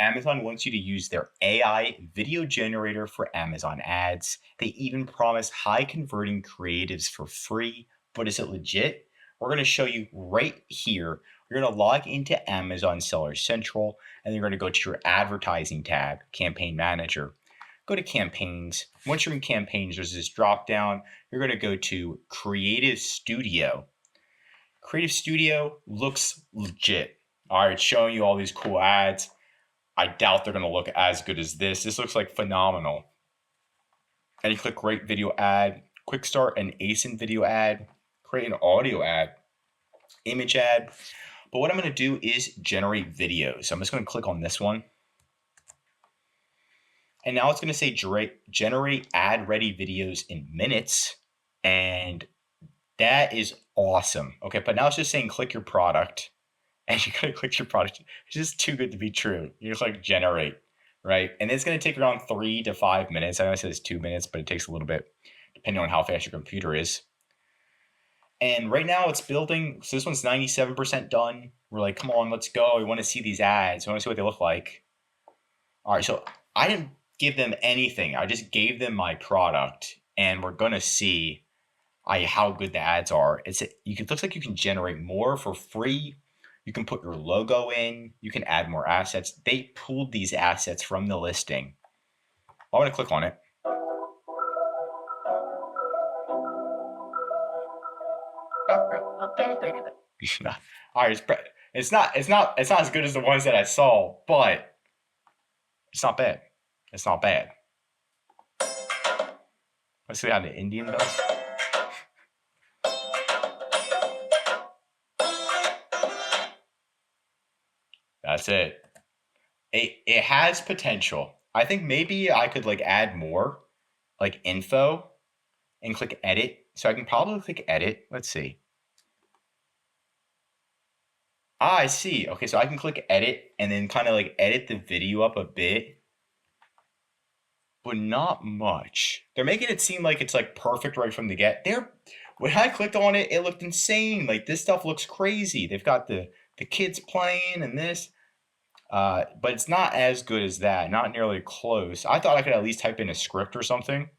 Amazon wants you to use their AI video generator for Amazon ads. They even promise high converting creatives for free, but is it legit? We're going to show you right here. You're going to log into Amazon Seller Central and you're going to go to your advertising tab, Campaign Manager. Go to campaigns. Once you're in campaigns, there's this drop down. You're going to go to Creative Studio. Creative Studio looks legit. All right, it's showing you all these cool ads. I doubt they're going to look as good as this. This looks like phenomenal. And you click create video ad, quick start an ASIN video ad, create an audio ad, image ad. But what I'm going to do is generate videos. So I'm just going to click on this one. And now it's going to say generate ad ready videos in minutes. And that is awesome. Okay, but now it's just saying click your product. And you gotta click your product. It's just too good to be true. You just like generate, right? And it's gonna take around 3 to 5 minutes. I know it says 2 minutes, but it takes a little bit depending on how fast your computer is. And right now it's building. So this one's 97% done. We're like, come on, let's go. We want to see these ads. We want to see what they look like. All right, so I didn't give them anything. I just gave them my product, and we're gonna see how good the ads are. It looks like you can generate more for free. You can put your logo in. You can add more assets. They pulled these assets from the listing. I'm going to click on it. All right, it's not as good as the ones that I saw, but it's not bad. It's not bad. Let's see how the Indian does. That's it. It has potential. I think maybe I could like add more like info and click edit. So I can probably click edit. Let's see. I see. Okay, so I can click edit and then kind of like edit the video up a bit, but not much. They're making it seem like it's like perfect right from the get. When I clicked on it, it looked insane. Like this stuff looks crazy. They've got the kids playing and this. But it's not as good as that, not nearly close. I thought I could at least type in a script or something.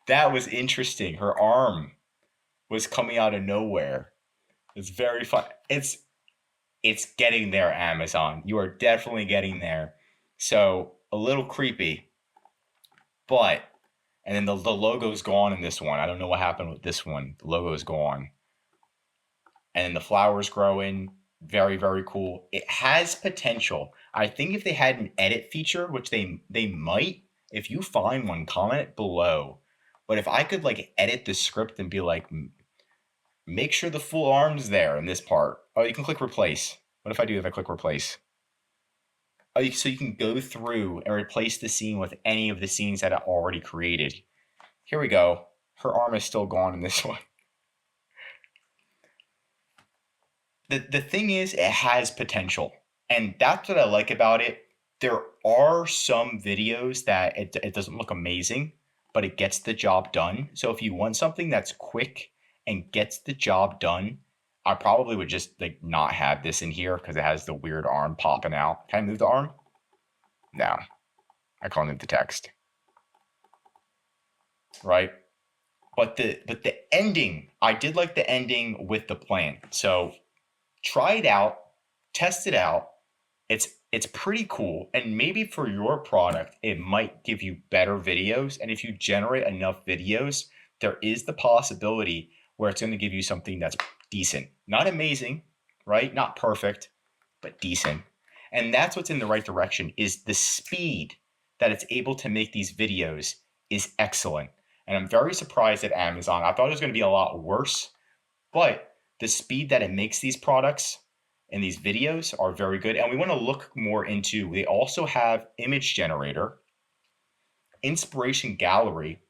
That was interesting. Her arm was coming out of nowhere. It's very fun. It's getting there, Amazon. You are definitely getting there. So a little creepy, but and then the logo's gone in this one. I don't know what happened with this one. The logo is gone. And then the flowers growing. Very, very cool. It has potential. I think if they had an edit feature, which they might, if you find one, comment it below. But if I could like edit the script and be like, make sure the full arm's there in this part. Oh, you can click replace. What if I click replace? Oh, so you can go through and replace the scene with any of the scenes that I already created. Here we go. Her arm is still gone in this one. The thing is, it has potential. And that's what I like about it. There are some videos that it doesn't look amazing, but it gets the job done. So if you want something that's quick and gets the job done, I probably would just like not have this in here because it has the weird arm popping out. Can I move the arm? No, I can't move the text. Right? But the ending, I did like the ending with the plan. So try it out, test it out. It's pretty cool, and maybe for your product, it might give you better videos. And if you generate enough videos, there is the possibility where it's going to give you something that's decent. Not amazing, right? Not perfect, but decent. And that's what's in the right direction, is the speed that it's able to make these videos is excellent. And I'm very surprised at Amazon. I thought it was going to be a lot worse, but the speed that it makes these products and these videos are very good. And we want to look more into, they also have image generator, inspiration gallery,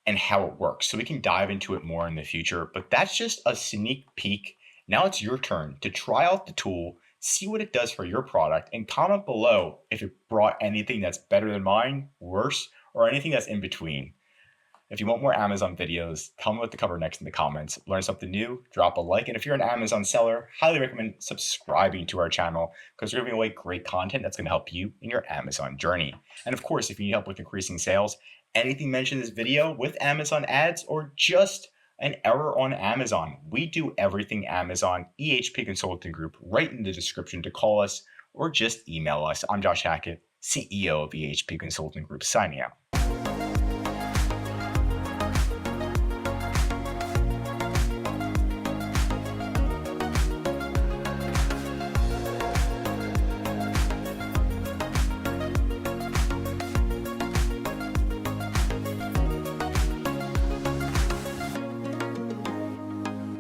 and how it works. So we can dive into it more in the future, but that's just a sneak peek. Now it's your turn to try out the tool, see what it does for your product, and comment below if it brought anything that's better than mine, worse, or anything that's in between. If you want more Amazon videos, tell me what to cover next in the comments. Learn something new, drop a like, and if you're an Amazon seller, highly recommend subscribing to our channel because we're giving away great content that's going to help you in your Amazon journey. And of course, if you need help with increasing sales, anything mentioned in this video with Amazon ads or just an error on Amazon, we do everything Amazon, EHP Consulting Group, right in the description to call us or just email us. I'm Josh Hackett, CEO of EHP Consulting Group, signing out.